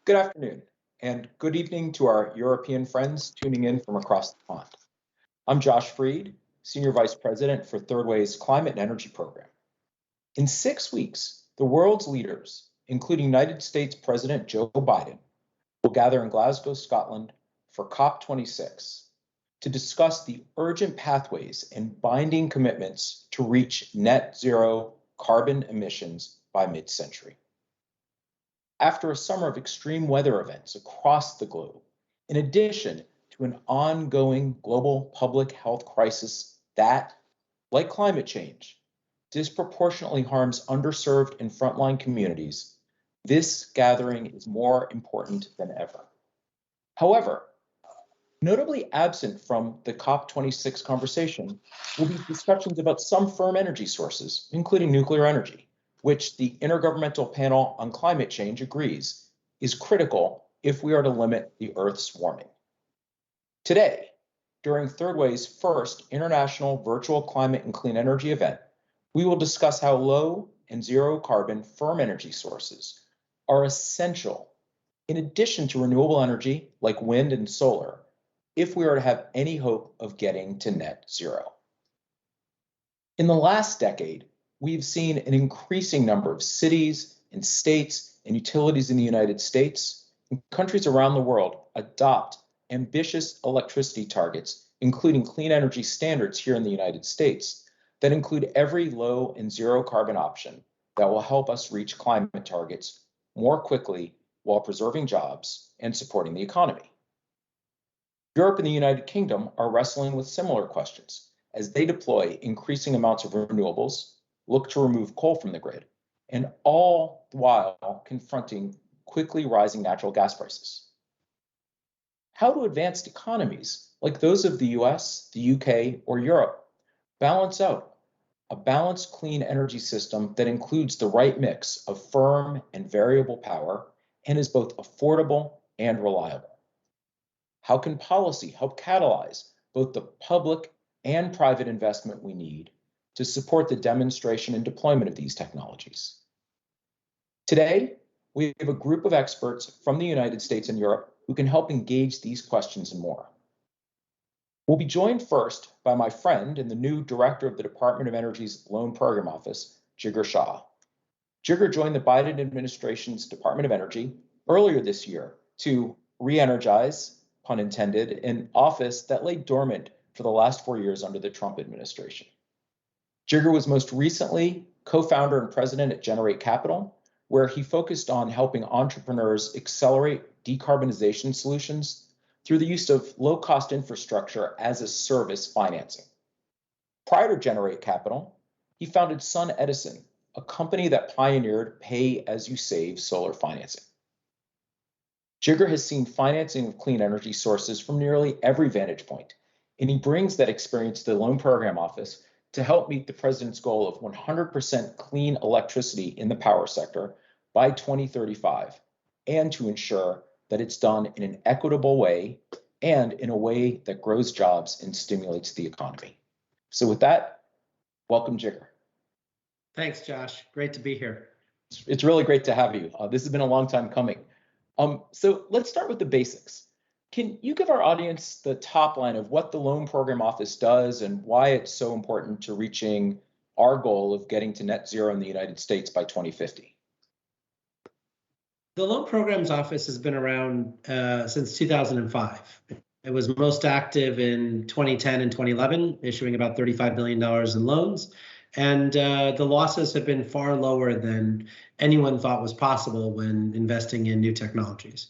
Good afternoon, and good evening to our European friends tuning in from across the pond. I'm Josh Freed, Senior Vice President for Third Way's Climate and Energy Program. In 6 weeks, the world's leaders, including United States President Joe Biden, will gather in Glasgow, Scotland for COP26 to discuss the urgent pathways and binding commitments to reach net zero carbon emissions by mid-century. After a summer of extreme weather events across the globe, in addition to an ongoing global public health crisis that, like climate change, disproportionately harms underserved and frontline communities, this gathering is more important than ever. However, notably absent from the COP26 conversation will be discussions about some firm energy sources, including nuclear energy, which the Intergovernmental Panel on Climate Change agrees is critical if we are to limit the Earth's warming. Today, during Third Way's first International Virtual Climate and Clean Energy event, we will discuss how low and zero carbon firm energy sources are essential, in addition to renewable energy like wind and solar, if we are to have any hope of getting to net zero. In the last decade, we've seen an increasing number of cities and states and utilities in the United States and countries around the world adopt ambitious electricity targets, including clean energy standards here in the United States, that include every low and zero carbon option that will help us reach climate targets more quickly while preserving jobs and supporting the economy. Europe and the United Kingdom are wrestling with similar questions as they deploy increasing amounts of renewables, look to remove coal from the grid, and all the while confronting quickly rising natural gas prices. How do advanced economies like those of the US, the UK, or Europe balance out a balanced clean energy system that includes the right mix of firm and variable power and is both affordable and reliable? How can policy help catalyze both the public and private investment we need to support the demonstration and deployment of these technologies? Today, we have a group of experts from the United States and Europe who can help engage these questions and more. We'll be joined first by my friend and the new director of the Department of Energy's Loan Program Office, Jigger Shah. Jigger joined the Biden administration's Department of Energy earlier this year to re-energize, pun intended, an office that lay dormant for the last 4 years under the Trump administration. Jigger was most recently co-founder and president at Generate Capital, where he focused on helping entrepreneurs accelerate decarbonization solutions through the use of low-cost infrastructure as a service financing. Prior to Generate Capital, he founded Sun Edison, a company that pioneered pay-as-you-save solar financing. Jigger has seen financing of clean energy sources from nearly every vantage point, and he brings that experience to the Loan Program Office to help meet the president's goal of 100% clean electricity in the power sector by 2035, and to ensure that it's done in an equitable way and in a way that grows jobs and stimulates the economy. So with that, welcome, Jigger. Thanks, Josh. Great to be here. It's really great to have you. This has been a long time coming. So let's start with the basics. Can you give our audience the top line of what the Loan Program Office does and why it's so important to reaching our goal of getting to net zero in the United States by 2050? The Loan Programs Office has been around since 2005. It was most active in 2010 and 2011, issuing about $35 billion in loans. And the losses have been far lower than anyone thought was possible when investing in new technologies.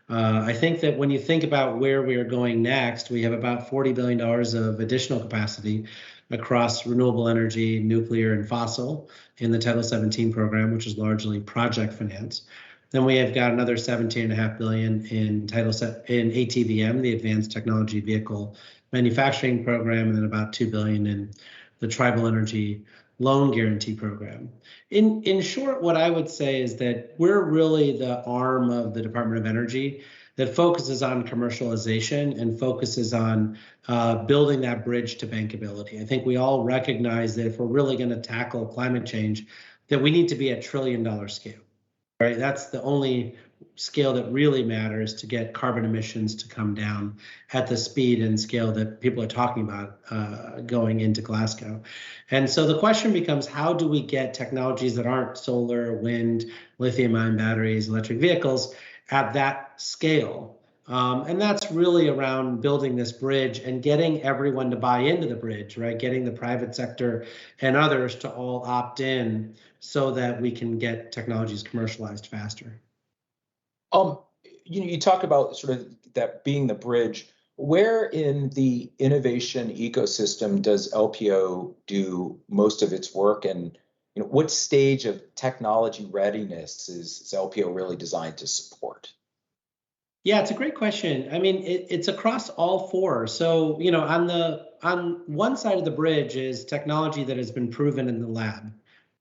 I think that when you think about where we are going next, we have about $40 billion of additional capacity across renewable energy, nuclear, and fossil in the Title 17 program, which is largely project finance. Then we have got another $17.5 billion in ATVM, the Advanced Technology Vehicle Manufacturing Program, and then about $2 billion in the Tribal Energy Loan Guarantee Program. In short, what I would say is that we're really the arm of the Department of Energy that focuses on commercialization and focuses on building that bridge to bankability. I think we all recognize that if we're really going to tackle climate change, that we need to be at $1 trillion scale. Right, that's the only scale that really matters to get carbon emissions to come down at the speed and scale that people are talking about going into Glasgow. And so the question becomes, how do we get technologies that aren't solar, wind, lithium-ion batteries, electric vehicles at that scale? And that's really around building this bridge and getting everyone to buy into the bridge, right? Getting the private sector and others to all opt in so that we can get technologies commercialized faster. You talk about sort of that being the bridge. Where in the innovation ecosystem does LPO do most of its work, and what stage of technology readiness is LPO really designed to support? Yeah, it's a great question. I mean, it's across all four. So, on one side of the bridge is technology that has been proven in the lab,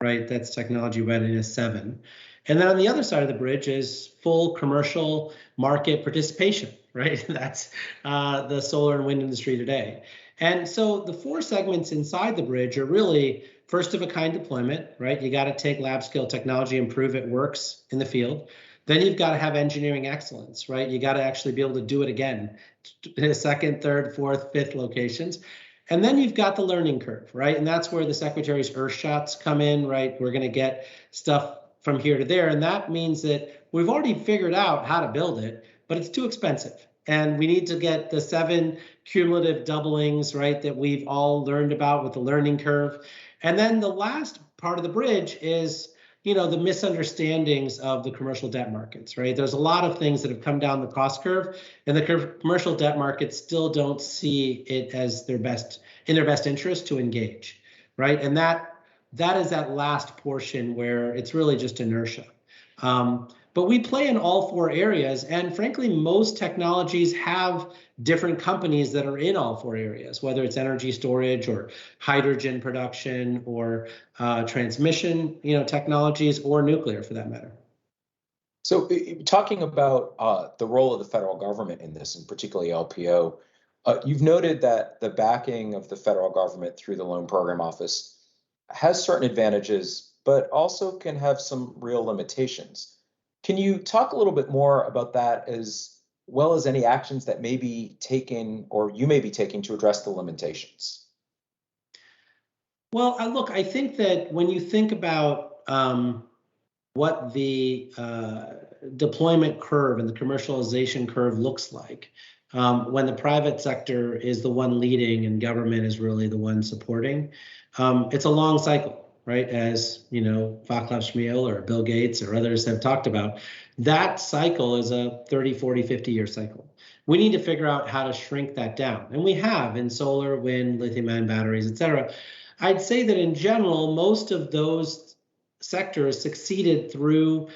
right? That's technology readiness 7. And then on the other side of the bridge is full commercial market participation, right? That's the solar and wind industry today. And so the 4 segments inside the bridge are really first of a kind deployment, right? You got to take lab scale technology and prove it works in the field. Then you've got to have engineering excellence, right? You got to actually be able to do it again, second, third, fourth, fifth locations. And then you've got the learning curve, right? And that's where the Secretary's Earth shots come in, right? We're going to get stuff from here to there. And that means that we've already figured out how to build it, but it's too expensive. And we need to get the 7 cumulative doublings, right, that we've all learned about with the learning curve. And then the last part of the bridge is, the misunderstandings of the commercial debt markets, right? There's a lot of things that have come down the cost curve, and the commercial debt markets still don't see it as in their best interest to engage, right? And that is that last portion where it's really just inertia. But we play in all 4 areas, and frankly, most technologies have different companies that are in all 4 areas, whether it's energy storage or hydrogen production or transmission, technologies, or nuclear for that matter. So, talking about the role of the federal government in this, and particularly LPO, you've noted that the backing of the federal government through the Loan Program Office has certain advantages, but also can have some real limitations. Can you talk a little bit more about that, as well as any actions that may be taken or you may be taking to address the limitations? Well, I think that when you think about what the deployment curve and the commercialization curve looks like, when the private sector is the one leading and government is really the one supporting, it's a long cycle. Right, as Václav Smil or Bill Gates or others have talked about, that cycle is a 30, 40, 50-year cycle. We need to figure out how to shrink that down. And we have in solar, wind, lithium-ion batteries, et cetera. I'd say that in general, most of those sectors succeeded through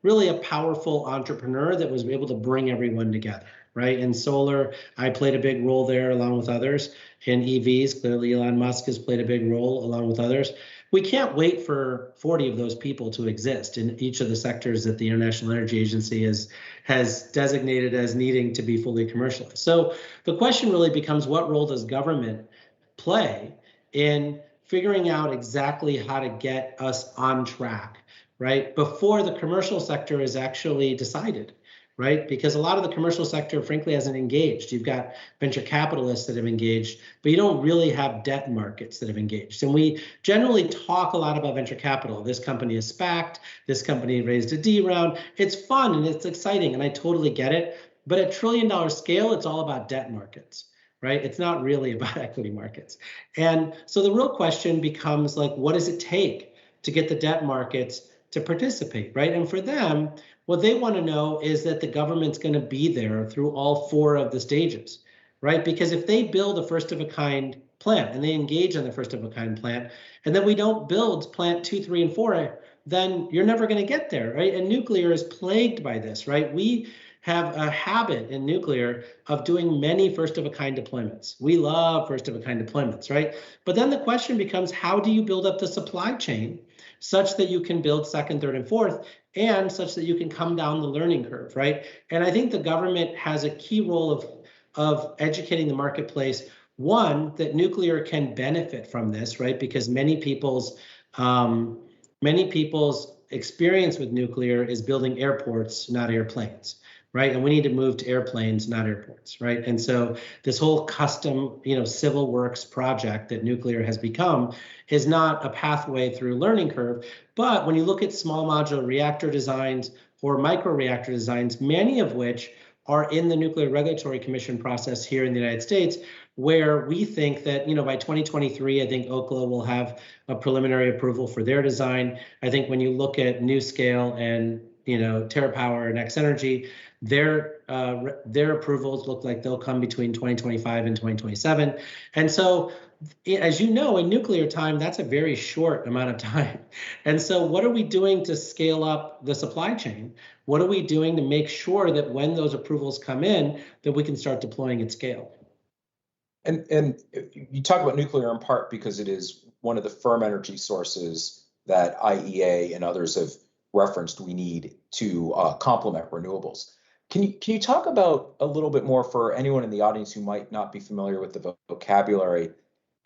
really a powerful entrepreneur that was able to bring everyone together. Right. In solar, I played a big role there along with others. In EVs, clearly Elon Musk has played a big role along with others. We can't wait for 40 of those people to exist in each of the sectors that the International Energy Agency has designated as needing to be fully commercialized. So the question really becomes, what role does government play in figuring out exactly how to get us on track, right, before the commercial sector is actually decided? Right? Because a lot of the commercial sector, frankly, hasn't engaged. You've got venture capitalists that have engaged, but you don't really have debt markets that have engaged. And we generally talk a lot about venture capital. This company is SPACed. This company raised a D round. It's fun and it's exciting, and I totally get it. But at $1 trillion scale, it's all about debt markets, right? It's not really about equity markets. And so the real question becomes, like, what does it take to get the debt markets to participate, right? And for them, what they want to know is that the government's going to be there through all 4 of the stages, right? Because if they build a first of a kind plant and they engage on the first of a kind plant, and then we don't build plant 2, 3, and 4, then you're never going to get there, right? And nuclear is plagued by this, right? We have a habit in nuclear of doing many first of a kind deployments. We love first of a kind deployments, right? But then the question becomes, how do you build up the supply chain such that you can build second, third, and fourth, and such that you can come down the learning curve, right? And I think the government has a key role of educating the marketplace. One, that nuclear can benefit from this, right? Because many people's experience with nuclear is building airports, not airplanes, right? And we need to move to airplanes, not airports, right? And so this whole custom, civil works project that nuclear has become is not a pathway through learning curve. But when you look at small modular reactor designs or microreactor designs, many of which are in the Nuclear Regulatory Commission process here in the United States, where we think that, by 2023, I think Oklo will have a preliminary approval for their design. I think when you look at NuScale and, TerraPower and X Energy, their approvals look like they'll come between 2025 and 2027. And so, as you know, in nuclear time, that's a very short amount of time. And so what are we doing to scale up the supply chain? What are we doing to make sure that when those approvals come in, that we can start deploying at scale? And you talk about nuclear in part because it is one of the firm energy sources that IEA and others have referenced we need to complement renewables. Can you talk about a little bit more for anyone in the audience who might not be familiar with the vocabulary?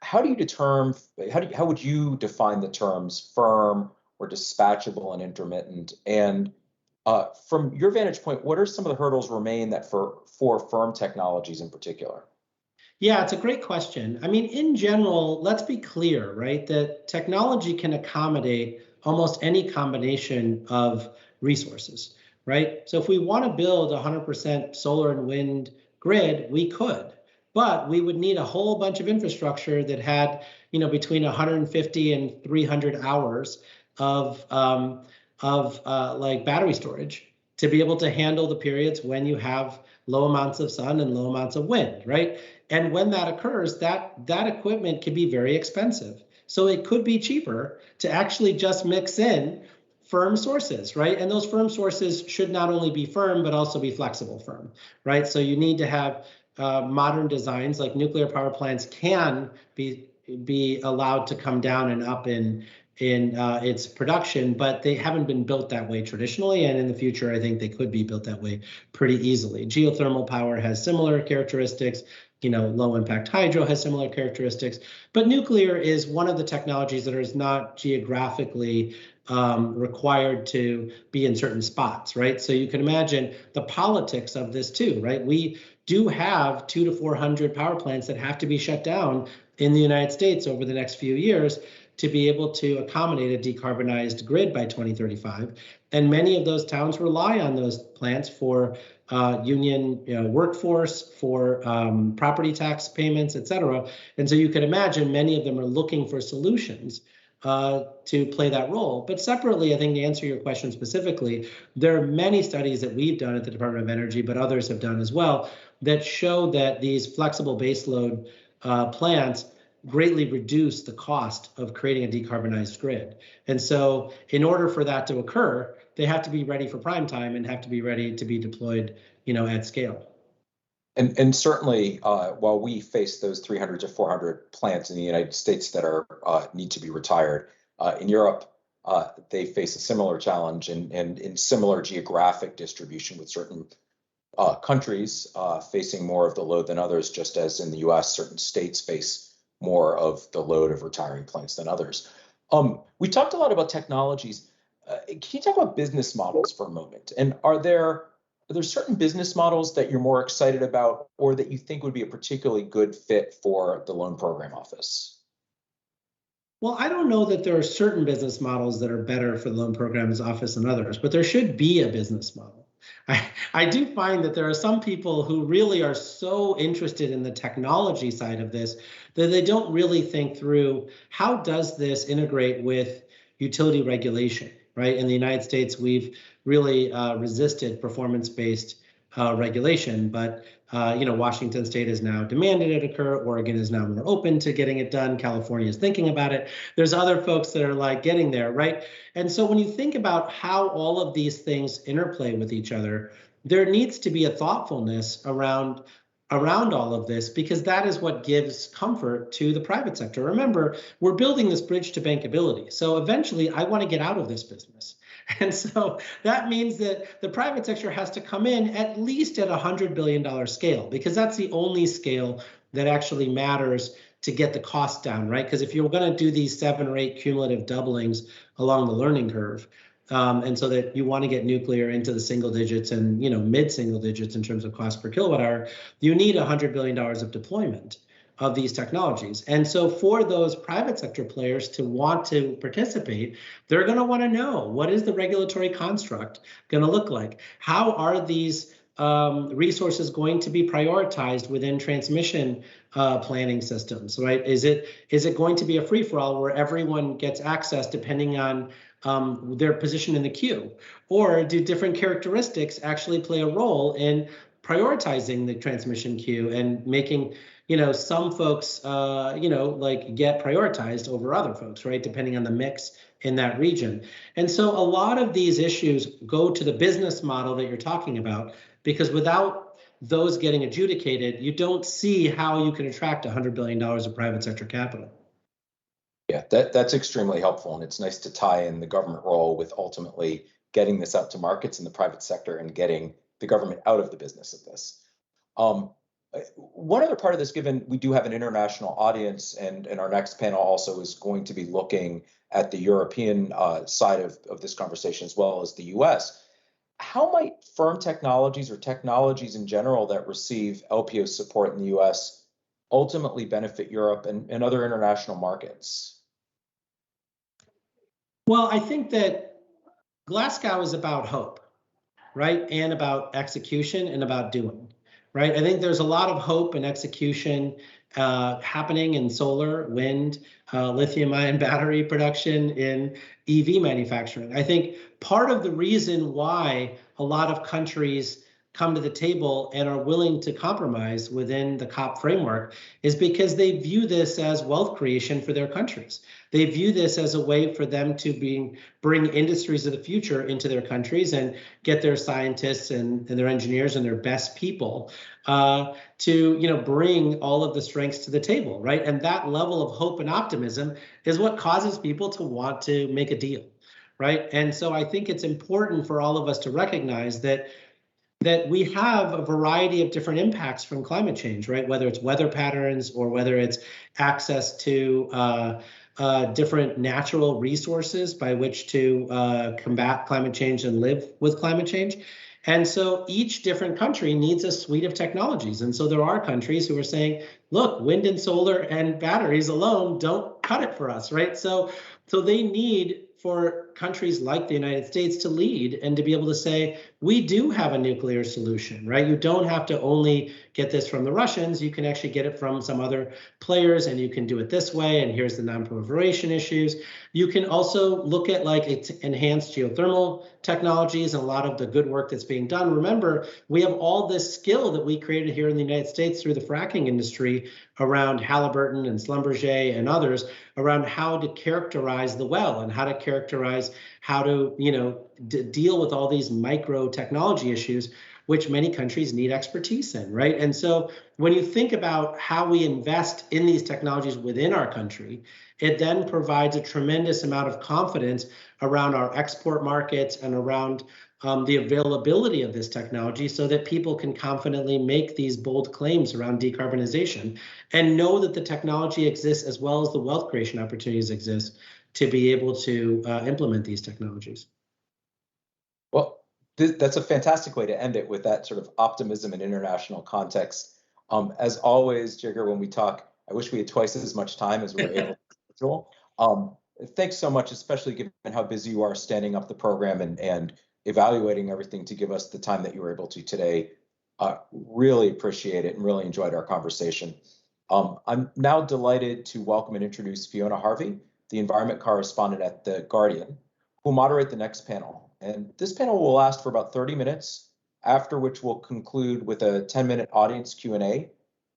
How would you define the terms firm or dispatchable and intermittent? And from your vantage point, what are some of the hurdles remain that for firm technologies in particular? Yeah, it's a great question. I mean, in general, let's be clear, right, that technology can accommodate almost any combination of resources, right? So if we want to build a 100% solar and wind grid, we could, but we would need a whole bunch of infrastructure that had, between 150 and 300 hours of like battery storage to be able to handle the periods when you have low amounts of sun and low amounts of wind, right? And when that occurs, that equipment can be very expensive. So it could be cheaper to actually just mix in firm sources, right? And those firm sources should not only be firm, but also be flexible firm, right? So you need to have modern designs, like nuclear power plants can be allowed to come down and up in its production, but they haven't been built that way traditionally. And in the future, I think they could be built that way pretty easily. Geothermal power has similar characteristics. Low impact hydro has similar characteristics, but nuclear is one of the technologies that is not geographically required to be in certain spots, right? So you can imagine the politics of this too, right? We do have 200 to 400 power plants that have to be shut down in the United States over the next few years to be able to accommodate a decarbonized grid by 2035. And many of those towns rely on those plants for union workforce, for property tax payments, et cetera. And so you can imagine many of them are looking for solutions to play that role. But separately, I think to answer your question specifically, there are many studies that we've done at the Department of Energy, but others have done as well, that show that these flexible baseload plants greatly reduce the cost of creating a decarbonized grid. And so in order for that to occur, they have to be ready for prime time and have to be ready to be deployed, at scale. And certainly, while we face those 300 to 400 plants in the United States that are need to be retired, in Europe, they face a similar challenge and in similar geographic distribution, with certain countries facing more of the load than others, just as in the U.S., certain states face more of the load of retiring plants than others. We talked a lot about technologies. Can you talk about business models for a moment? And are there certain business models that you're more excited about, or that you think would be a particularly good fit for the Loan Program Office? Well, I don't know that there are certain business models that are better for the Loan Programs Office than others, but there should be a business model. I do find that there are some people who really are so interested in the technology side of this that they don't really think through, how does this integrate with utility regulation, right? In the United States, we've really resisted performance-based regulation, but Washington State has now demanded it occur. Oregon is now more open to getting it done. California is thinking about it. There's other folks that are like getting there, right? And so when you think about how all of these things interplay with each other, there needs to be a thoughtfulness around all of this, because that is what gives comfort to the private sector. Remember, we're building this bridge to bankability. So eventually I want to get out of this business. And so that means that the private sector has to come in at least at $100 billion scale, because that's the only scale that actually matters to get the cost down, right? Because if you're going to do these 7 or 8 cumulative doublings along the learning curve, And so that you want to get nuclear into the single digits and mid-single digits in terms of cost per kilowatt hour, you need $100 billion of deployment of these technologies. And so for those private sector players to want to participate, they're going to want to know, what is the regulatory construct going to look like? How are these resources going to be prioritized within transmission planning systems, right? Is it going to be a free-for-all where everyone gets access depending on their position in the queue? Or do different characteristics actually play a role in prioritizing the transmission queue and making some folks get prioritized over other folks, right, depending on the mix in that region? And so a lot of these issues go to the business model that you're talking about, because without those getting adjudicated, you don't see how you can attract $100 billion of private sector capital. Yeah, that's extremely helpful, and it's nice to tie in the government role with ultimately getting this out to markets in the private sector and getting the government out of the business of this. One other part of this, given we do have an international audience, and our next panel also is going to be looking at the European side of this conversation as well as the US. How might firm technologies or technologies in general that receive LPO support in the US ultimately benefit Europe and other international markets? Well, I think that Glasgow is about hope, right? And about execution and about doing, right? I think there's a lot of hope and execution happening in solar, wind, lithium-ion battery production, in EV manufacturing. I think part of the reason why a lot of countries come to the table and are willing to compromise within the COP framework is because they view this as wealth creation for their countries. They view this as a way for them to bring industries of the future into their countries and get their scientists and their engineers and their best people to bring all of the strengths to the table, right? And that level of hope and optimism is what causes people to want to make a deal, right? And so I think it's important for all of us to recognize that we have a variety of different impacts from climate change, right? Whether it's weather patterns or whether it's access to different natural resources by which to combat climate change and live with climate change. And so each different country needs a suite of technologies. And so there are countries who are saying, look, wind and solar and batteries alone don't cut it for us, right? So they need for countries like the United States to lead and to be able to say, we do have a nuclear solution, right? You don't have to only get this from the Russians. You can actually get it from some other players, and you can do it this way. And here's the non-proliferation issues. You can also look at enhanced geothermal technologies and a lot of the good work that's being done. Remember, we have all this skill that we created here in the United States through the fracking industry around Halliburton and Schlumberger and others around how to characterize the well and how to characterize how to deal with all these micro technology issues, which many countries need expertise in, right? And so when you think about how we invest in these technologies within our country, it then provides a tremendous amount of confidence around our export markets and around the availability of this technology so that people can confidently make these bold claims around decarbonization and know that the technology exists as well as the wealth creation opportunities exist to be able to implement these technologies. Well, that's a fantastic way to end it, with that sort of optimism in international context. As always, Jigger, when we talk, I wish we had twice as much time as we were able to. Thanks so much, especially given how busy you are standing up the program and evaluating everything to give us the time that you were able to today. Really appreciate it and really enjoyed our conversation. I'm now delighted to welcome and introduce Fiona Harvey, the environment correspondent at The Guardian, who will moderate the next panel. And this panel will last for about 30 minutes, after which we'll conclude with a 10-minute audience Q&A.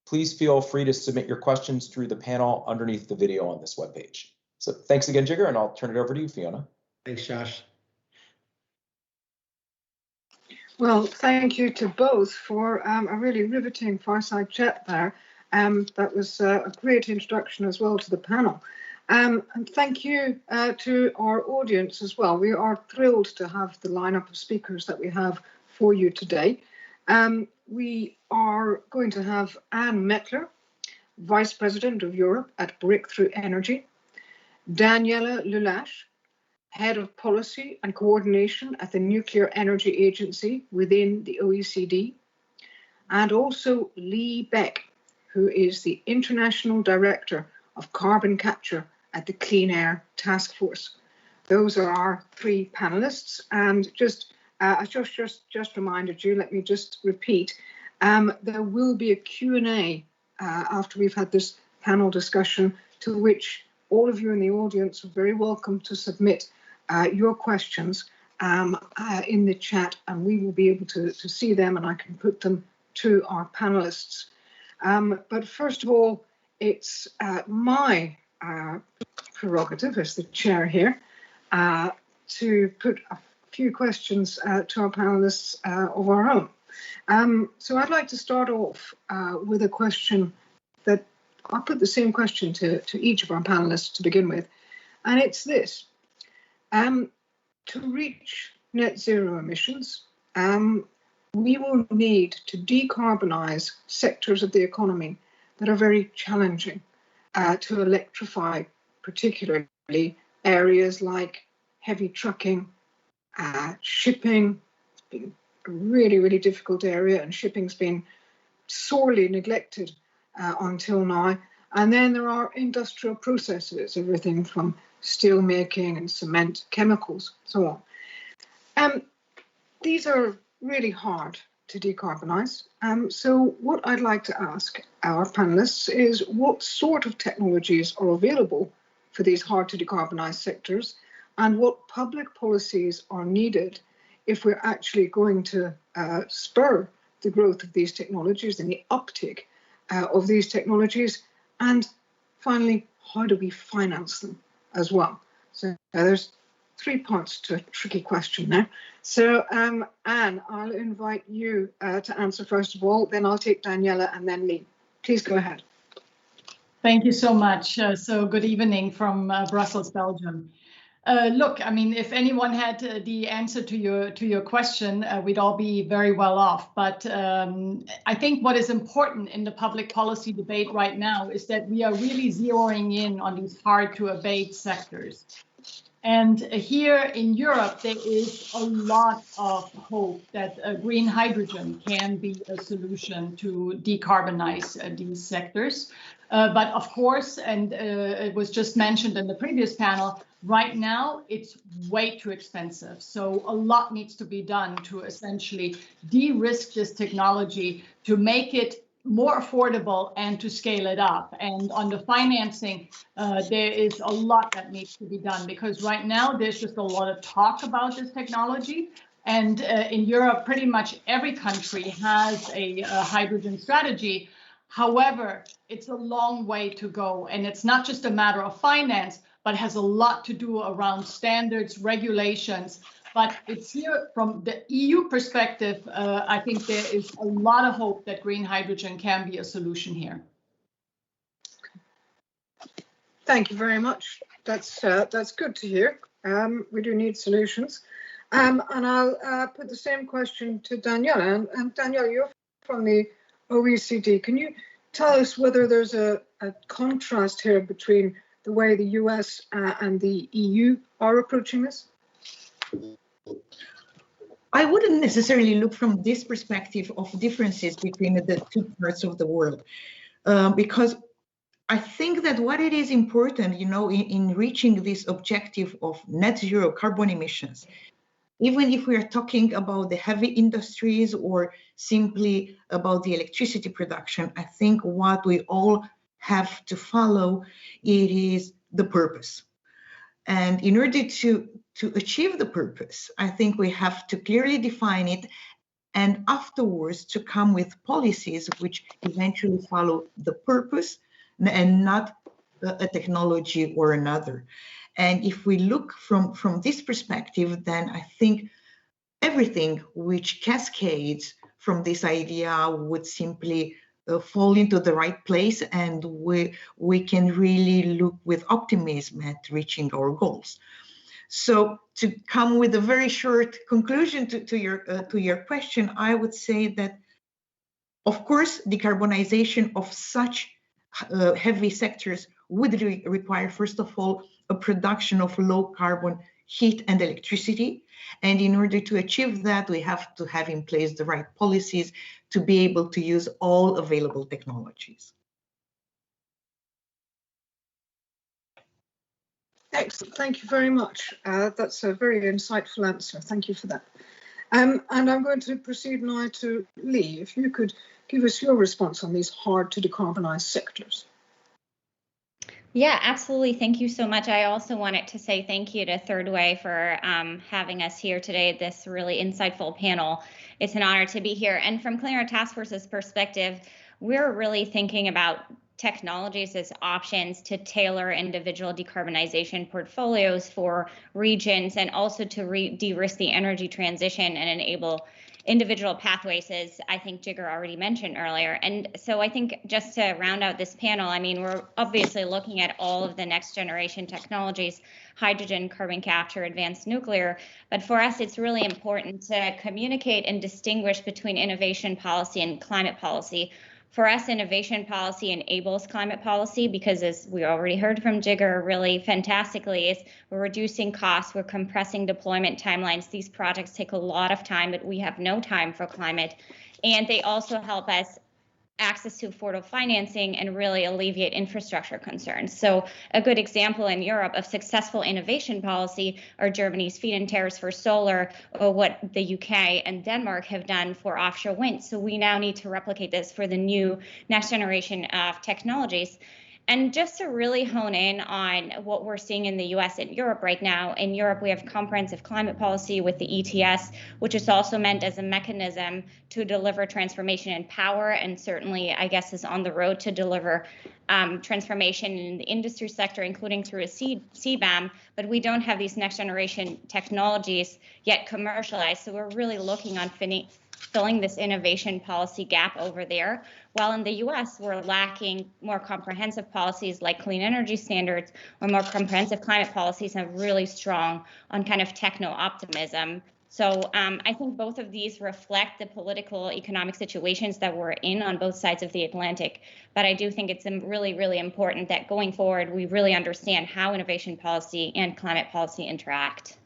Please feel free to submit your questions through the panel underneath the video on this webpage. So thanks again, Jigger, and I'll turn it over to you, Fiona. Thanks, Josh. Well, thank you to both for a really riveting fireside chat there. That was a great introduction as well to the panel. And thank you to our audience as well. We are thrilled to have the lineup of speakers that we have for you today. We are going to have Anne Mettler, Vice President of Europe at Breakthrough Energy, Daniela Lulash, Head of Policy and Coordination at the Nuclear Energy Agency within the OECD, and also Lee Beck, who is the International Director of Carbon Capture at the Clean Air Task Force. Those are our three panelists, and just reminded you, let me just repeat, there will be a Q&A after we've had this panel discussion, to which all of you in the audience are very welcome to submit your questions in the chat, and we will be able to see them, and I can put them to our panelists. But first of all, it's my prerogative as the chair here to put a few questions to our panelists of our own. So I'd like to start off with a question that I'll put the same question to each of our panelists to begin with, and it's this. To reach net zero emissions, we will need to decarbonize sectors of the economy that are very challenging, to electrify, particularly areas like heavy trucking, shipping. It's been a really, really difficult area, and shipping's been sorely neglected until now. And then there are industrial processes, everything from steel making and cement, chemicals, so on. These are really hard to decarbonize. So what I'd like to ask our panelists is, what sort of technologies are available for these hard to decarbonize sectors, and what public policies are needed if we're actually going to spur the growth of these technologies and the uptake of these technologies, and finally, how do we finance them as well? So there's three parts to a tricky question there. So Anne, I'll invite you to answer first of all, then I'll take Daniela and then Lee. Please go ahead. Thank you so much. So good evening from Brussels, Belgium. Look, I mean, if anyone had the answer to your question, we'd all be very well off. But I think what is important in the public policy debate right now is that we are really zeroing in on these hard to abate sectors. And here in Europe, there is a lot of hope that green hydrogen can be a solution to decarbonize these sectors. But of course, and it was just mentioned in the previous panel, right now it's way too expensive. So a lot needs to be done to essentially de-risk this technology, to make it more affordable and to scale it up. And on the financing, there is a lot that needs to be done, because right now there's just a lot of talk about this technology. And in Europe, pretty much every country has a hydrogen strategy. However, it's a long way to go. And it's not just a matter of finance, but has a lot to do around standards, regulations. But it's here from the EU perspective, I think there is a lot of hope that green hydrogen can be a solution here. Thank you very much. That's good to hear. We do need solutions. And I'll put the same question to Daniela. And Daniela, you're from the OECD. Can you tell us whether there's a contrast here between the way the US and the EU are approaching this? I wouldn't necessarily look from this perspective of differences between the two parts of the world, because I think that what it is important, you know, in reaching this objective of net zero carbon emissions, even if we are talking about the heavy industries or simply about the electricity production, I think what we all have to follow, it is the purpose. And in order to achieve the purpose, I think we have to clearly define it, and afterwards to come with policies which eventually follow the purpose and not a technology or another. And if we look from this perspective, then I think everything which cascades from this idea would simply fall into the right place, and we can really look with optimism at reaching our goals. So to come with a very short conclusion to your question, I would say that, of course, decarbonization of such heavy sectors would require, first of all, a production of low carbon heat and electricity. And in order to achieve that, we have to have in place the right policies to be able to use all available technologies. Excellent. Thank you very much. That's a very insightful answer. Thank you for that. And I'm going to proceed now to Lee. If you could give us your response on these hard to decarbonize sectors. Yeah, absolutely. Thank you so much. I also wanted to say thank you to Third Way for having us here today at this really insightful panel. It's an honor to be here. And from Clean Air Task Force's perspective, we're really thinking about technologies as options to tailor individual decarbonization portfolios for regions and also to de-risk the energy transition and enable individual pathways, as I think Jigger already mentioned earlier. And so I think just to round out this panel, I mean, we're obviously looking at all of the next generation technologies, hydrogen, carbon capture, advanced nuclear. But for us, it's really important to communicate and distinguish between innovation policy and climate policy. For us, innovation policy enables climate policy because, as we already heard from Jigger really fantastically, is we're reducing costs, we're compressing deployment timelines. These projects take a lot of time, but we have no time for climate. And they also help us access to affordable financing and really alleviate infrastructure concerns. So a good example in Europe of successful innovation policy are Germany's feed-in tariffs for solar, or what the UK and Denmark have done for offshore wind. So we now need to replicate this for the new next generation of technologies. And just to really hone in on what we're seeing in the US and Europe right now, in Europe, we have comprehensive climate policy with the ETS, which is also meant as a mechanism to deliver transformation in power, and certainly, I guess, is on the road to deliver transformation in the industry sector, including through a CBAM, but we don't have these next generation technologies yet commercialized. So we're really looking on filling this innovation policy gap over there. While in the US, we're lacking more comprehensive policies like clean energy standards or more comprehensive climate policies, and really strong on kind of techno-optimism. So I think both of these reflect the political economic situations that we're in on both sides of the Atlantic. But I do think it's really, really important that going forward, we really understand how innovation policy and climate policy interact.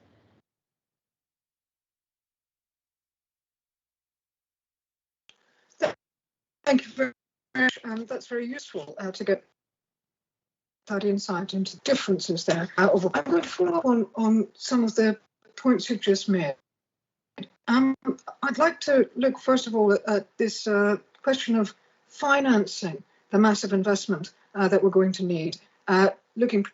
Thank you very much. That's very useful to get that insight into the differences there. I'm going to follow up on some of the points you've just made. I'd like to look, first of all, at this question of financing the massive investment that we're going to need, looking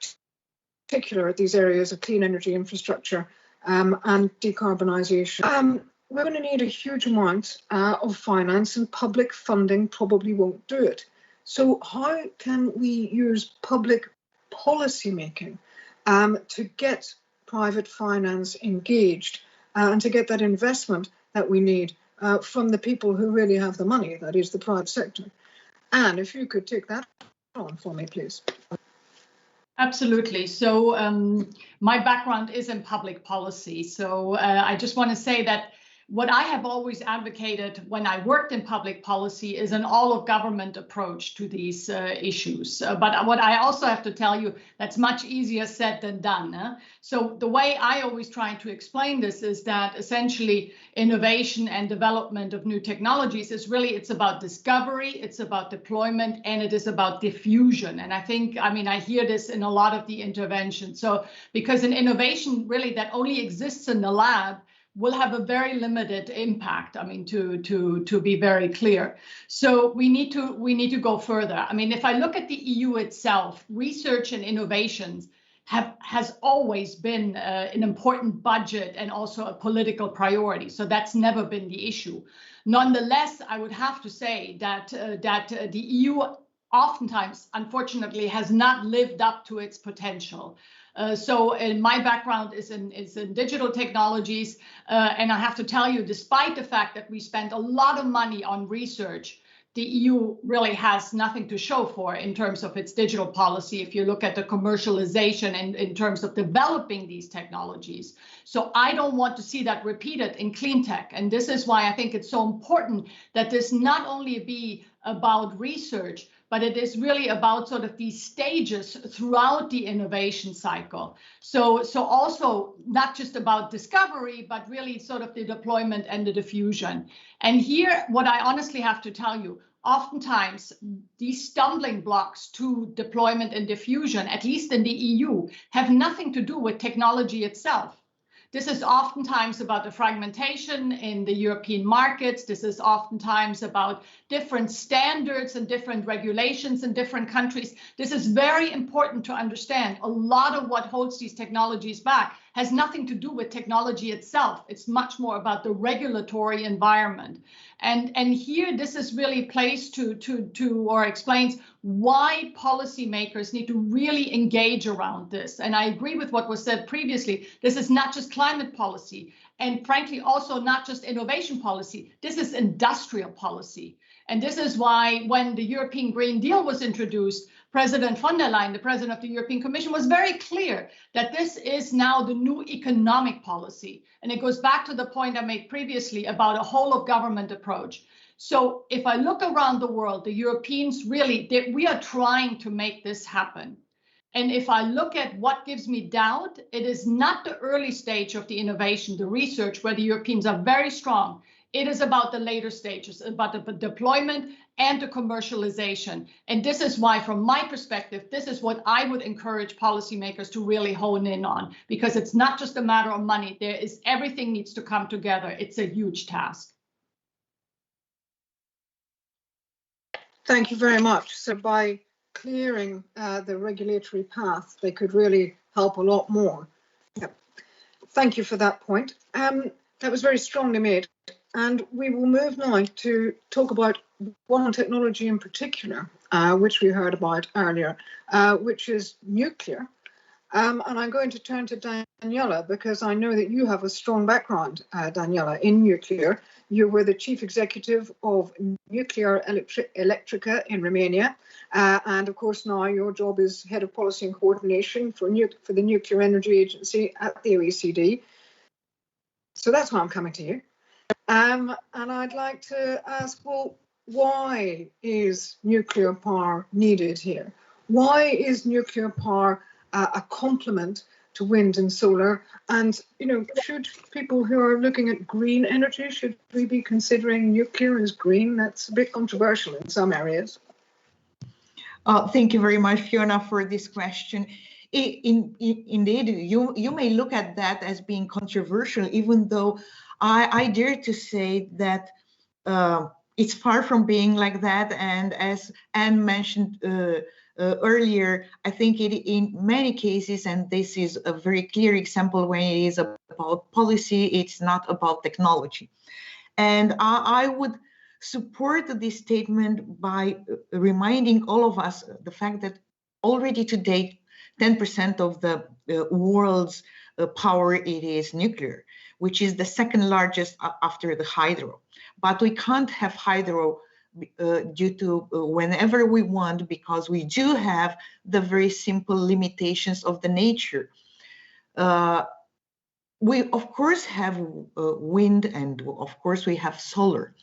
particular at these areas of clean energy infrastructure and decarbonisation. We're going to need a huge amount of finance, and public funding probably won't do it. So how can we use public policy making to get private finance engaged and to get that investment that we need from the people who really have the money, that is the private sector? Anne, if you could take that on for me, please. Absolutely. So my background is in public policy. So I just want to say that what I have always advocated when I worked in public policy is an all-of-government approach to these issues. But what I also have to tell you, that's much easier said than done. So the way I always try to explain this is that essentially innovation and development of new technologies is really, it's about discovery, it's about deployment, and it is about diffusion. And I think, I mean, I hear this in a lot of the interventions. So because an innovation really that only exists in the lab will have a very limited impact. I mean, to be very clear. So we need to go further. I mean, if I look at the EU itself, research and innovations has always been an important budget and also a political priority. So that's never been the issue. Nonetheless, I would have to say that the EU oftentimes, unfortunately, has not lived up to its potential. So my background is in digital technologies, and I have to tell you, despite the fact that we spend a lot of money on research, the EU really has nothing to show for in terms of its digital policy if you look at the commercialization and in terms of developing these technologies. So I don't want to see that repeated in clean tech. And this is why I think it's so important that this not only be about research, but it is really about sort of these stages throughout the innovation cycle. So also not just about discovery, but really sort of the deployment and the diffusion. And here, what I honestly have to tell you, oftentimes these stumbling blocks to deployment and diffusion, at least in the EU, have nothing to do with technology itself. This is oftentimes about the fragmentation in the European markets. This is oftentimes about different standards and different regulations in different countries. This is very important to understand. A lot of what holds these technologies back has nothing to do with technology itself. It's much more about the regulatory environment. And here, this is really plays to or explains why policymakers need to really engage around this. And I agree with what was said previously. This is not just climate policy, and frankly, also not just innovation policy. This is industrial policy. And this is why when the European Green Deal was introduced, President von der Leyen, the president of the European Commission, was very clear that this is now the new economic policy. And it goes back to the point I made previously about a whole of government approach. So if I look around the world, the Europeans really, we are trying to make this happen. And if I look at what gives me doubt, it is not the early stage of the innovation, the research, where the Europeans are very strong. It is about the later stages, about the deployment and the commercialization. And this is why, from my perspective, this is what I would encourage policymakers to really hone in on, because it's not just a matter of money. Everything needs to come together. It's a huge task. Thank you very much. So by clearing the regulatory path, they could really help a lot more. Yep. Thank you for that point. That was very strongly made. And we will move now to talk about one technology in particular, which we heard about earlier, which is nuclear. And I'm going to turn to Daniela, because I know that you have a strong background, Daniela, in nuclear. You were the chief executive of Nuclear Electrica in Romania. And of course, now your job is head of policy and coordination for the Nuclear Energy Agency at the OECD. So that's why I'm coming to you. And I'd like to ask, well, why is nuclear power needed here? Why is nuclear power a complement to wind and solar? And, you know, should people who are looking at green energy, should we be considering nuclear as green? That's a bit controversial in some areas. Thank you very much, Fiona, for this question. Indeed, you may look at that as being controversial, even though I dare to say that it's far from being like that. And as Anne mentioned earlier, I think in many cases, and this is a very clear example when it is about policy, it's not about technology. And I would support this statement by reminding all of us the fact that already to date, 10% of the world's power, it is nuclear, which is the second largest after the hydro. But we can't have hydro due to whenever we want, because we do have the very simple limitations of the nature. We, of course, have wind, and of course we have solar.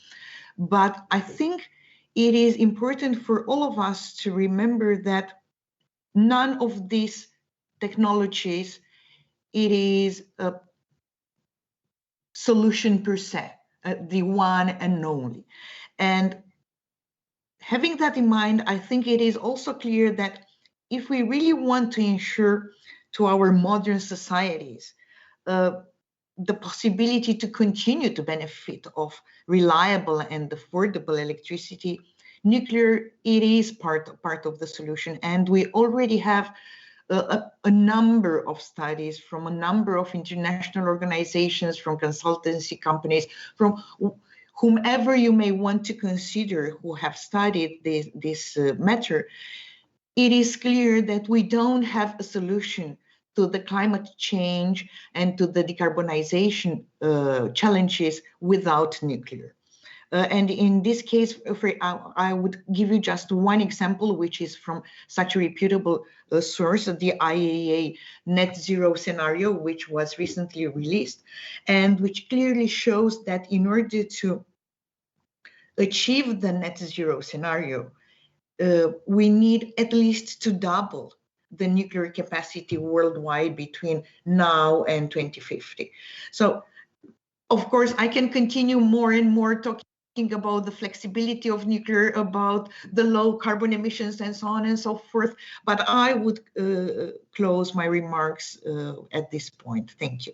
But I think it is important for all of us to remember that none of these technologies, it is a solution per se, the one and only. And having that in mind, I think it is also clear that if we really want to ensure to our modern societies the possibility to continue to benefit of reliable and affordable electricity, nuclear, it is part of the solution. And we already have a number of studies from a number of international organizations, from consultancy companies, from whomever you may want to consider who have studied this matter. It is clear that we don't have a solution to the climate change and to the decarbonization challenges without nuclear. And in this case, I would give you just one example, which is from such a reputable source, the IEA net zero scenario, which was recently released, and which clearly shows that in order to achieve the net zero scenario, we need at least to double the nuclear capacity worldwide between now and 2050. So, of course, I can continue more and more talking about the flexibility of nuclear, about the low carbon emissions and so on and so forth, but I would close my remarks at this point. Thank you.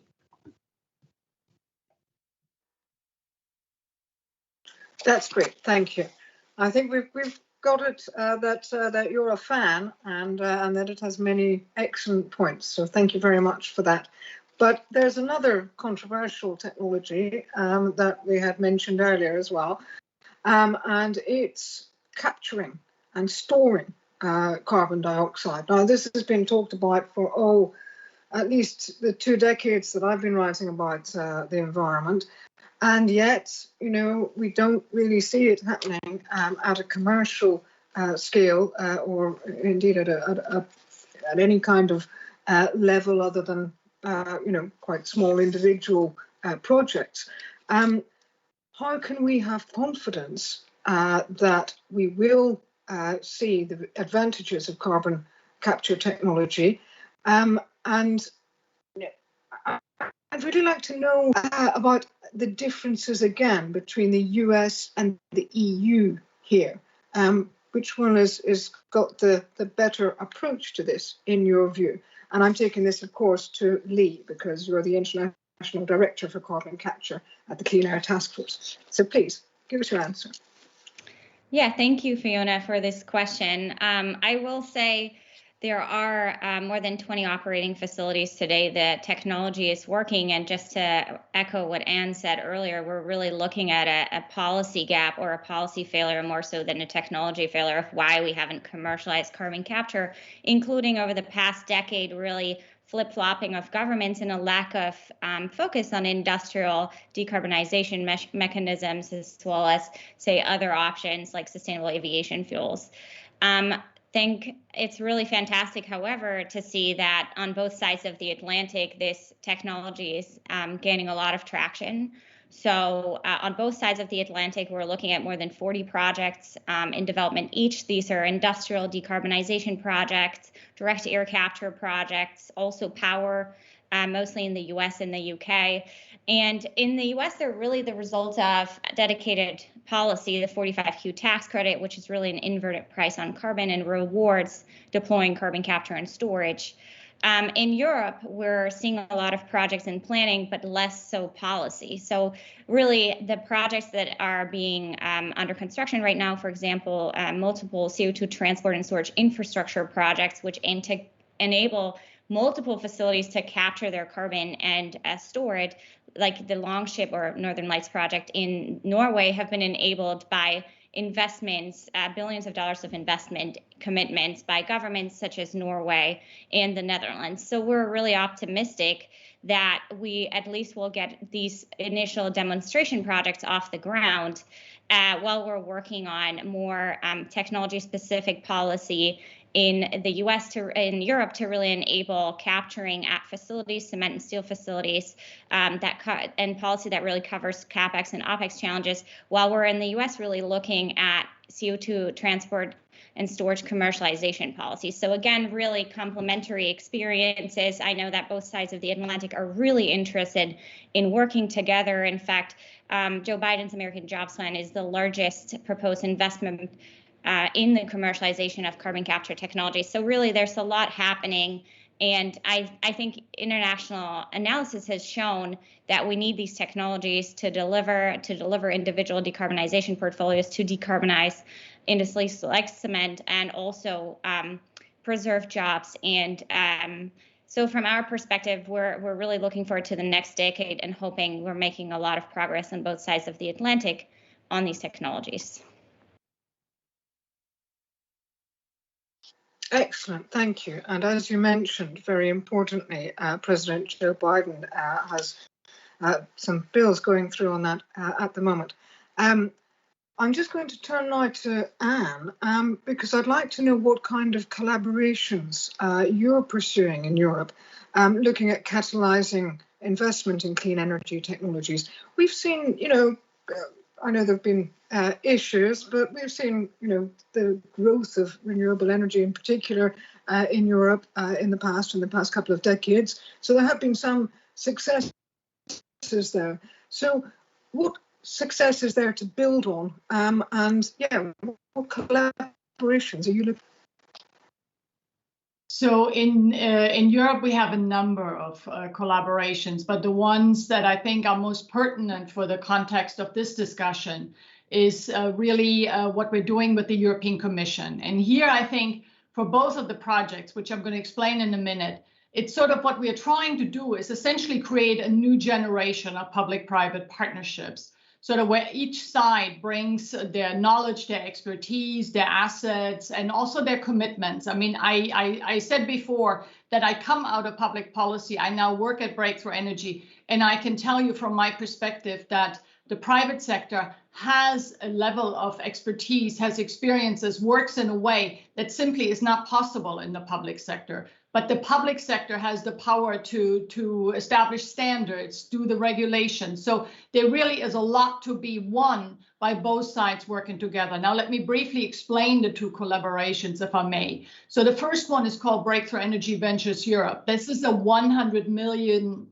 That's great, thank you. I think we've got it that you're a fan and that it has many excellent points. So thank you very much for that. But there's another controversial technology that we had mentioned earlier as well, and it's capturing and storing carbon dioxide. Now, this has been talked about for, at least the 2 decades that I've been writing about the environment. And yet, you know, we don't really see it happening at a commercial scale or indeed at any kind of level other than, you know, quite small individual projects. How can we have confidence that we will see the advantages of carbon capture technology? And I'd really like to know about the differences again between the US and the EU here. Which one is got the better approach to this in your view? And I'm taking this, of course, to Lee, because you're the International Director for Carbon Capture at the Clean Air Task Force. So please, give us your answer. Yeah, thank you, Fiona, for this question. I will say there are more than 20 operating facilities today that technology is working. And just to echo what Anne said earlier, we're really looking at a policy gap or a policy failure more so than a technology failure of why we haven't commercialized carbon capture, including over the past decade, really flip-flopping of governments and a lack of focus on industrial decarbonization mechanisms, as well as, say, other options like sustainable aviation fuels. Think it's really fantastic, however, to see that on both sides of the Atlantic, this technology is gaining a lot of traction. So on both sides of the Atlantic, we're looking at more than 40 projects in development each. These are industrial decarbonization projects, direct air capture projects, also power, mostly in the US and the UK. And in the US, they're really the result of dedicated policy, the 45Q tax credit, which is really an inverted price on carbon and rewards deploying carbon capture and storage. In Europe, we're seeing a lot of projects in planning, but less so policy. So really the projects that are being under construction right now, for example, multiple CO2 transport and storage infrastructure projects, which aim to enable multiple facilities to capture their carbon and store it, like the Longship or Northern Lights project in Norway, have been enabled by investments, billions of dollars of investment commitments by governments such as Norway and the Netherlands. So we're really optimistic that we at least will get these initial demonstration projects off the ground while we're working on more technology-specific policy in the US in Europe to really enable capturing at facilities, cement and steel facilities, and policy that really covers CapEx and OpEx challenges, while we're in the US really looking at CO2 transport and storage commercialization policies. So again, really complementary experiences. I know that both sides of the Atlantic are really interested in working together. In fact, Joe Biden's American Jobs Plan is the largest proposed investment in the commercialization of carbon capture technology. So really there's a lot happening. And I think international analysis has shown that we need these technologies to deliver individual decarbonization portfolios, to decarbonize industries like cement, and also preserve jobs. And so from our perspective, we're really looking forward to the next decade and hoping we're making a lot of progress on both sides of the Atlantic on these technologies. Excellent, thank you. And as you mentioned, very importantly, President Joe Biden has some bills going through on that at the moment. I'm just going to turn now to Anne, because I'd like to know what kind of collaborations you're pursuing in Europe, looking at catalyzing investment in clean energy technologies. We've seen, I know there have been issues, but we've seen, the growth of renewable energy in particular in Europe in the past couple of decades. So there have been some successes there. So what success is there to build on? And yeah, what collaborations are you looking? So in Europe, we have a number of collaborations, but the ones that I think are most pertinent for the context of this discussion is really what we're doing with the European Commission. And here, I think for both of the projects, which I'm going to explain in a minute, it's sort of what we are trying to do is essentially create a new generation of public-private partnerships, sort of where each side brings their knowledge, their expertise, their assets, and also their commitments. I mean, I said before that I come out of public policy. I now work at Breakthrough Energy, and I can tell you from my perspective that the private sector has a level of expertise, has experiences, works in a way that simply is not possible in the public sector. But the public sector has the power to establish standards, do the regulation. So there really is a lot to be won by both sides working together. Now, let me briefly explain the two collaborations, if I may. So the first one is called Breakthrough Energy Ventures Europe. This is a 100 million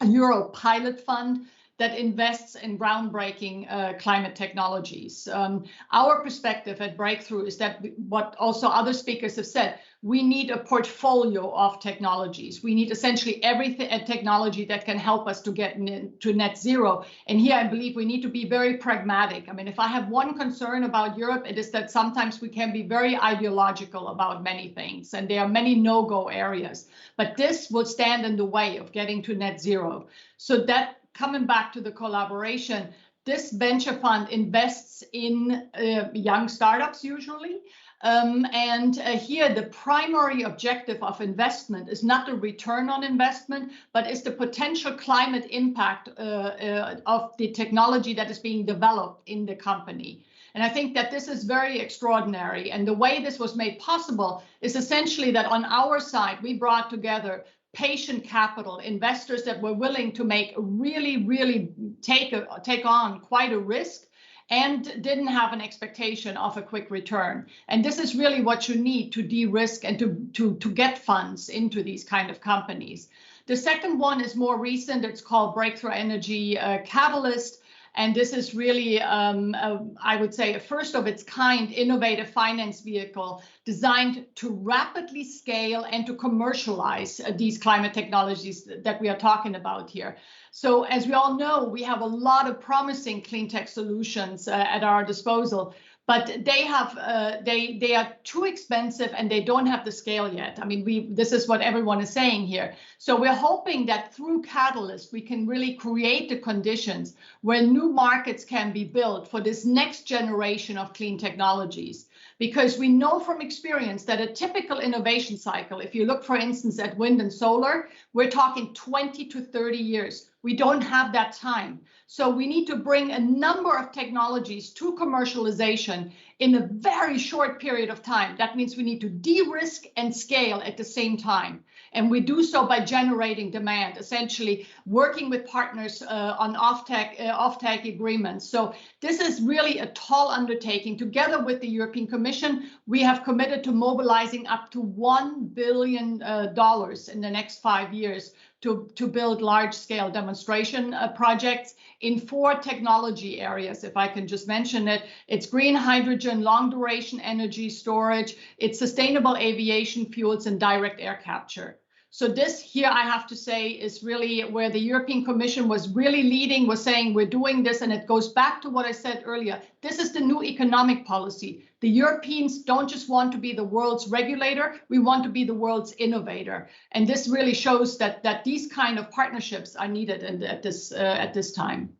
euro pilot fund that invests in groundbreaking climate technologies. Our perspective at Breakthrough is that what also other speakers have said, we need a portfolio of technologies. We need essentially everything, a technology that can help us to get to net zero. And here I believe we need to be very pragmatic. I mean, if I have one concern about Europe, it is that sometimes we can be very ideological about many things, and there are many no-go areas. But this will stand in the way of getting to net zero. So that, coming back to the collaboration, this venture fund invests in young startups usually. Here, the primary objective of investment is not the return on investment, but is the potential climate impact of the technology that is being developed in the company. And I think that this is very extraordinary. And the way this was made possible is essentially that on our side, we brought together patient capital, investors that were willing to make really take on quite a risk and didn't have an expectation of a quick return. And this is really what you need to de-risk and to get funds into these kind of companies. The second one is more recent. It's called Breakthrough Energy Catalyst. And this is really, I would say, a first of its kind innovative finance vehicle designed to rapidly scale and to commercialize these climate technologies that we are talking about here. So as we all know, we have a lot of promising clean tech solutions at our disposal, but they are too expensive and they don't have the scale yet. I mean, this is what everyone is saying here. So we're hoping that through Catalyst, we can really create the conditions where new markets can be built for this next generation of clean technologies. Because we know from experience that a typical innovation cycle, if you look, for instance, at wind and solar, we're talking 20 to 30 years. We don't have that time. So we need to bring a number of technologies to commercialization in a very short period of time. That means we need to de-risk and scale at the same time. And we do so by generating demand, essentially working with partners on off-take agreements. So this is really a tall undertaking. Together with the European Commission, we have committed to mobilizing up to $1 billion in the next 5 years to build large-scale demonstration projects in 4 technology areas, if I can just mention it. It's green hydrogen, long-duration energy storage, it's sustainable aviation fuels, and direct air capture. So this here, I have to say, is really where the European Commission was really leading, was saying we're doing this, and it goes back to what I said earlier. This is the new economic policy. The Europeans don't just want to be the world's regulator, we want to be the world's innovator. And this really shows that these kind of partnerships are needed at this time.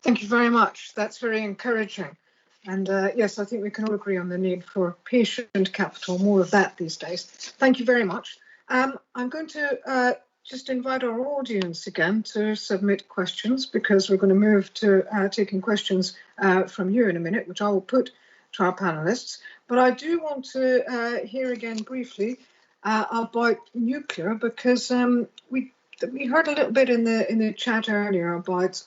Thank you very much. That's very encouraging. And yes, I think we can all agree on the need for patient capital, more of that these days. Thank you very much. I'm going to just invite our audience again to submit questions, because we're going to move to taking questions from you in a minute, which I will put to our panelists. But I do want to hear again briefly about nuclear, because we we heard a little bit in the chat earlier about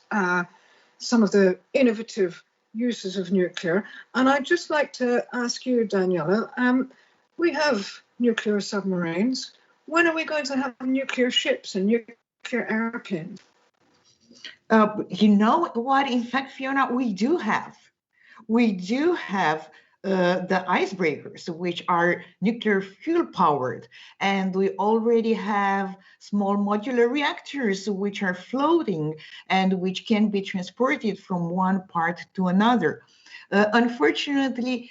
some of the innovative uses of nuclear, and I'd just like to ask you, Daniela, we have nuclear submarines. When are we going to have nuclear ships and nuclear airplanes? You know what? In fact, Fiona, we do have. We do have the icebreakers, which are nuclear fuel powered, and we already have small modular reactors which are floating and which can be transported from one part to another. Unfortunately,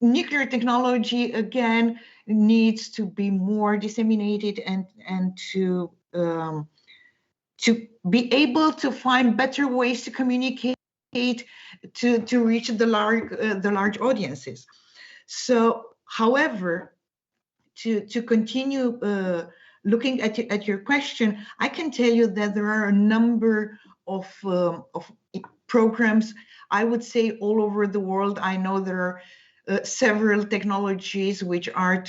nuclear technology again needs to be more disseminated and to be able to find better ways to communicate to reach the large audiences. So, however, to continue looking at your question, I can tell you that there are a number of programs, I would say all over the world. I know there are several technologies which are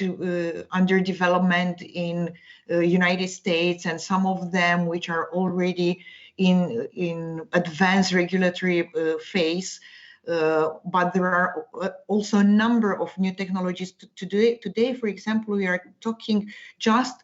under development in United States, and some of them which are already in advanced regulatory phase. But there are also a number of new technologies today. For example, we are talking just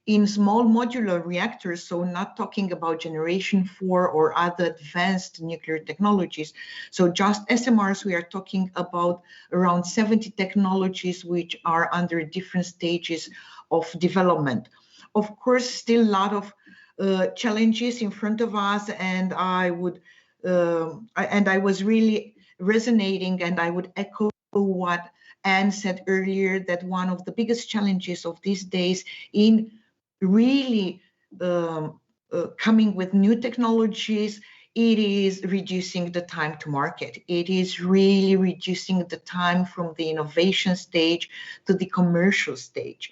in small modular reactors, so not talking about generation 4 or other advanced nuclear technologies. So just SMRs, we are talking about around 70 technologies which are under different stages of development. Of course, still a lot of challenges in front of us, and I was really resonating, and I would echo what Anne said earlier, that one of the biggest challenges of these days in really coming with new technologies, it is reducing the time to market. It is really reducing the time from the innovation stage to the commercial stage.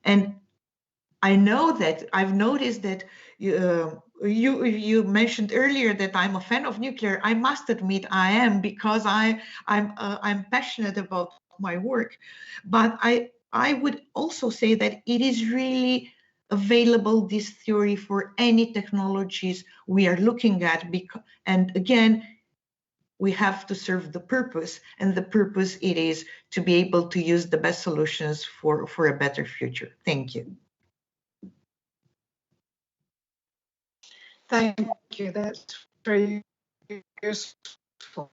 And I know that I've noticed that you mentioned earlier that I'm a fan of nuclear. I must admit I am, because I'm passionate about my work. But I would also say that it is really available, this theory, for any technologies we are looking at. And again, we have to serve the purpose, and the purpose it is to be able to use the best solutions for a better future. Thank you. Thank you. That's very useful.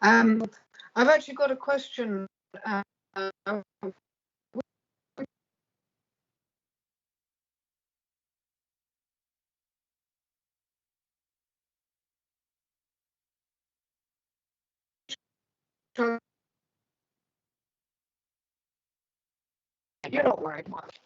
I've actually got a question. You don't worry about it.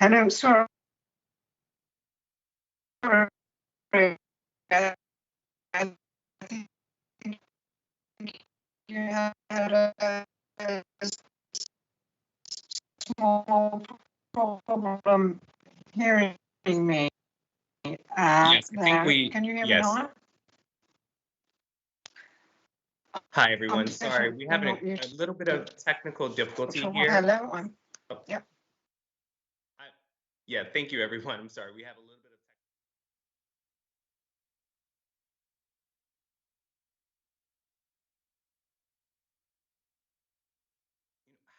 Hello, sorry. I think you had a small problem hearing me. Yes, I think can you hear me now? Hi, everyone. Sorry, we have a little bit of technical difficulty here. Hello. Yep. Yeah, thank you, everyone. I'm sorry. We have a little bit of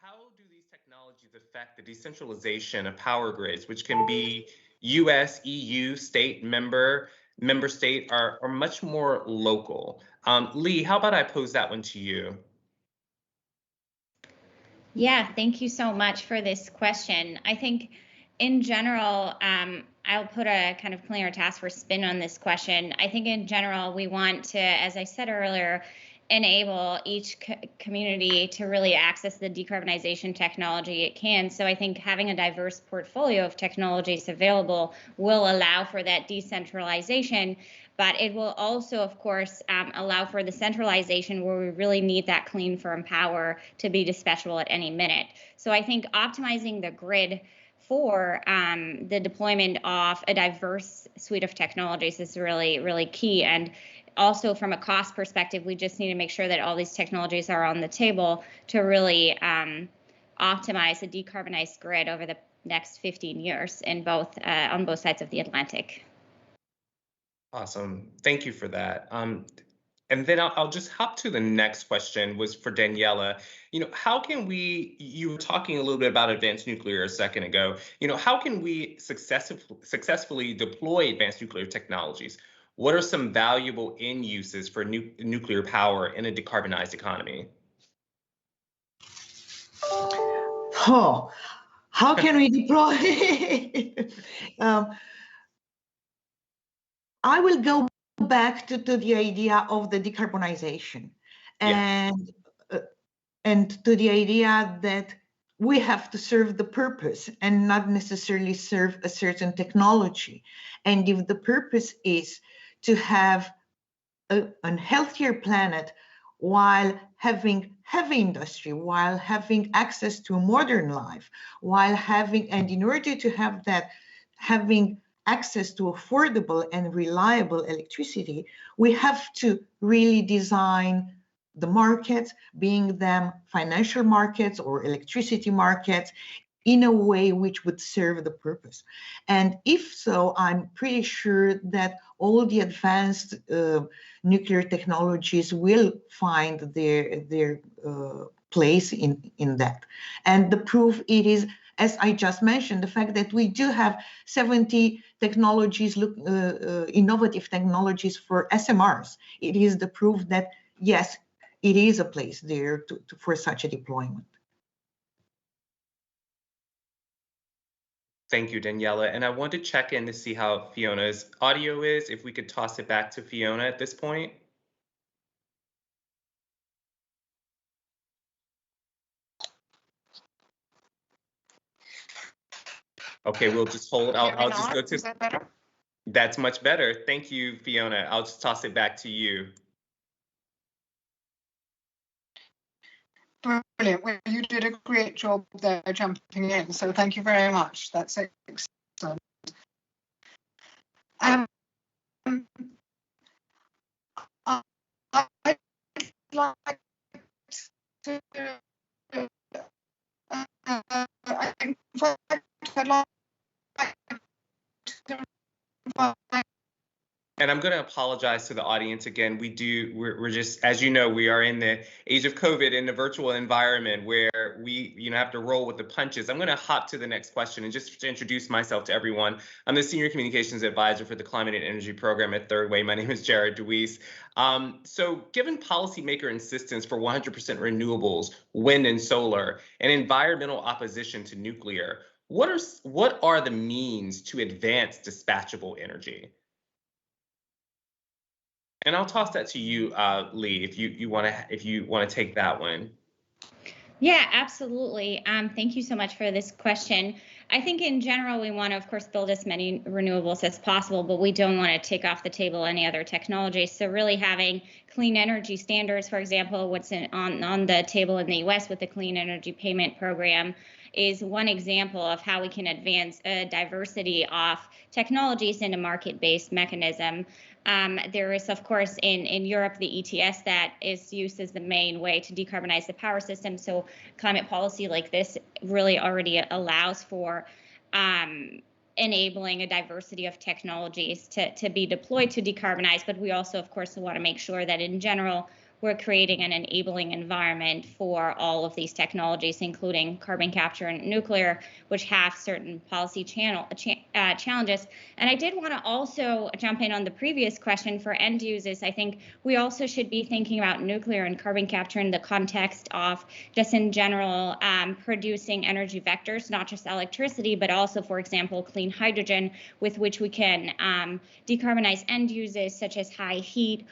How do these technologies affect the decentralization of power grids, which can be US, EU, member state, are much more local? Lee, how about I pose that one to you? Yeah, thank you so much for this question. I think in general, I'll put a kind of cleaner task force spin on this question. I think in general, we want to, as I said earlier, enable each community to really access the decarbonization technology it can. So I think having a diverse portfolio of technologies available will allow for that decentralization. but it will also, of course, allow for the centralization where we really need that clean, firm power to be dispatchable at any minute. So I think optimizing the grid for the deployment of a diverse suite of technologies is really, really key. And also from a cost perspective, we just need to make sure that all these technologies are on the table to really optimize a decarbonized grid over the next 15 years in both on both sides of the Atlantic. Awesome. Thank you for that. And then I'll just hop to the next question was for Daniela. How can we, you were talking a little bit about advanced nuclear a second ago, how can we successfully deploy advanced nuclear technologies? What are some valuable end uses for nuclear power in a decarbonized economy? Oh, how can we deploy? I will go back to the idea of the decarbonization and to the idea that we have to serve the purpose and not necessarily serve a certain technology. And if the purpose is to have a healthier planet while having heavy industry, while having access to a modern life, while having, and in order to have that, having access to affordable and reliable electricity, we have to really design the markets, being them financial markets or electricity markets, in a way which would serve the purpose. And if so, I'm pretty sure that all the advanced nuclear technologies will find their place in that. And the proof it is, as I just mentioned, the fact that we do have 70 technologies, innovative technologies for SMRs. It is the proof that, yes, it is a place there for such a deployment. Thank you, Daniela. And I want to check in to see how Fiona's audio is, if we could toss it back to Fiona at this point. Okay, we'll just hold. I'll just go to. Is that better? That's much better. Thank you, Fiona. I'll just toss it back to you. Brilliant. Well, you did a great job there jumping in, so thank you very much. That's excellent. I'd like to And I'm going to apologize to the audience again. We're just, as you know, we are in the age of COVID in a virtual environment where we have to roll with the punches. I'm going to hop to the next question. And just to introduce myself to everyone, I'm the Senior Communications Advisor for the Climate and Energy Program at Third Way. My name is Jared DeWeese. So given policymaker insistence for 100% renewables, wind and solar, and environmental opposition to nuclear, what are the means to advance dispatchable energy? And I'll toss that to you, Lee, if you want to take that one. Yeah, absolutely. Thank you so much for this question. I think in general, we want to, of course, build as many renewables as possible, but we don't want to take off the table any other technologies. So really having clean energy standards, for example, what's on the table in the US with the Clean Energy Payment Program, is one example of how we can advance a diversity of technologies in a market-based mechanism. There is, of course, in Europe, the ETS that is used as the main way to decarbonize the power system. So climate policy like this really already allows for enabling a diversity of technologies to be deployed to decarbonize. But we also, of course, want to make sure that in general, we're creating an enabling environment for all of these technologies, including carbon capture and nuclear, which have certain policy challenges. And I did want to also jump in on the previous question for end users. I think we also should be thinking about nuclear and carbon capture in the context of just in general producing energy vectors, not just electricity, but also, for example, clean hydrogen, with which we can decarbonize end uses such as high heat,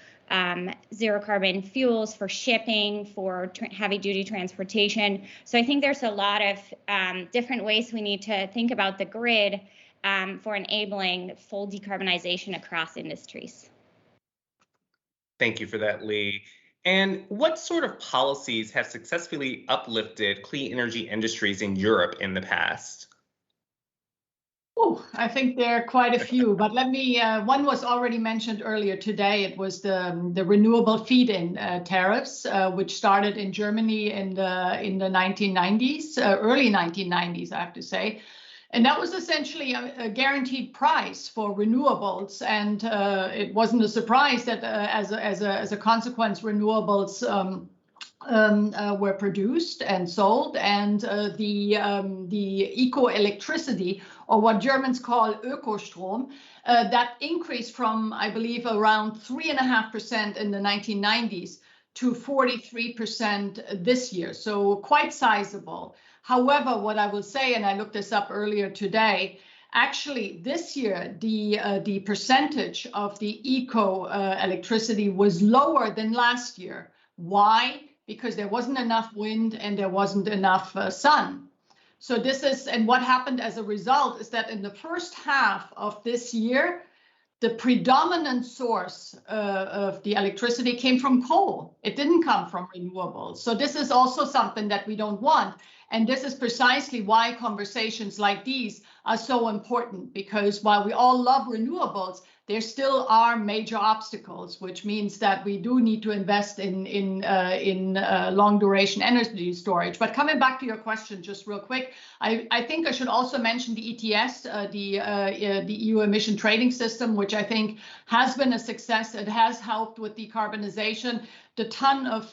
zero carbon fuels for shipping, for heavy duty transportation. So I think there's a lot of different ways we need to think about the grid for enabling full decarbonization across industries. Thank you for that, Lee. And what sort of policies have successfully uplifted clean energy industries in Europe in the past? Oh, I think there are quite a few, but let me, one was already mentioned earlier today. It was the renewable feed-in tariffs, which started in Germany in the 1990s, early 1990s, I have to say. And that was essentially a guaranteed price for renewables. And it wasn't a surprise that as a consequence, renewables were produced and sold, and the eco-electricity, or what Germans call Ökostrom, that increased from, I believe, around 3.5% in the 1990s to 43% this year, so quite sizable. However, what I will say, and I looked this up earlier today, actually this year the percentage of the eco-electricity was lower than last year. Why? Because there wasn't enough wind and there wasn't enough sun. So this is, and what happened as a result is that in the first half of this year, the predominant source of the electricity came from coal. It didn't come from renewables. So this is also something that we don't want. And this is precisely why conversations like these are so important, because while we all love renewables, there still are major obstacles, which means that we do need to invest in long duration energy storage. But coming back to your question, just real quick, I think I should also mention the ETS, the EU emission trading system, which I think has been a success. It has helped with decarbonization. The ton of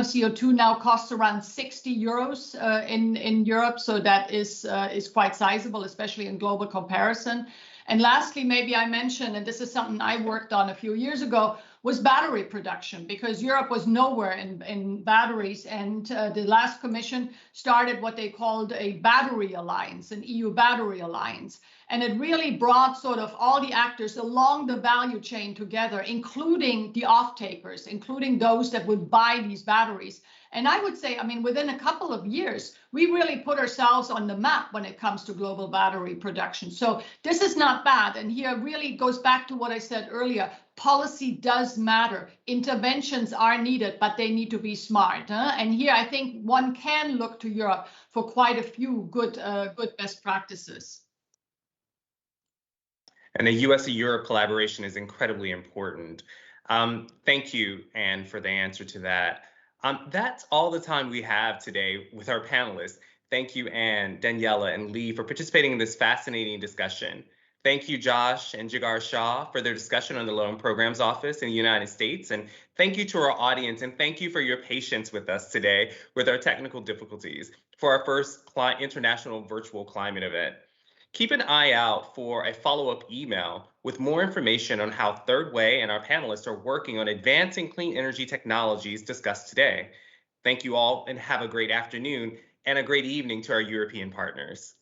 CO2 now costs around 60 euros in Europe, so that is quite sizable, especially in global comparison. And lastly, maybe I mentioned, and this is something I worked on a few years ago, was battery production, because Europe was nowhere in batteries. And the last commission started what they called a battery alliance, an EU battery alliance. And it really brought sort of all the actors along the value chain together, including the off-takers, including those that would buy these batteries. And I would say, I mean, within a couple of years, we really put ourselves on the map when it comes to global battery production. So this is not bad. And here really goes back to what I said earlier. Policy does matter. Interventions are needed, but they need to be smart. And here I think one can look to Europe for quite a few good best practices. And the US to Europe collaboration is incredibly important. Thank you, Anne, for the answer to that. That's all the time we have today with our panelists. Thank you, Anne, Daniela, and Lee, for participating in this fascinating discussion. Thank you, Josh and Jigger Shah, for their discussion on the Loan Programs Office in the United States. And thank you to our audience, and thank you for your patience with us today with our technical difficulties for our first international virtual climate event. Keep an eye out for a follow-up email with more information on how Third Way and our panelists are working on advancing clean energy technologies discussed today. Thank you all, and have a great afternoon and a great evening to our European partners.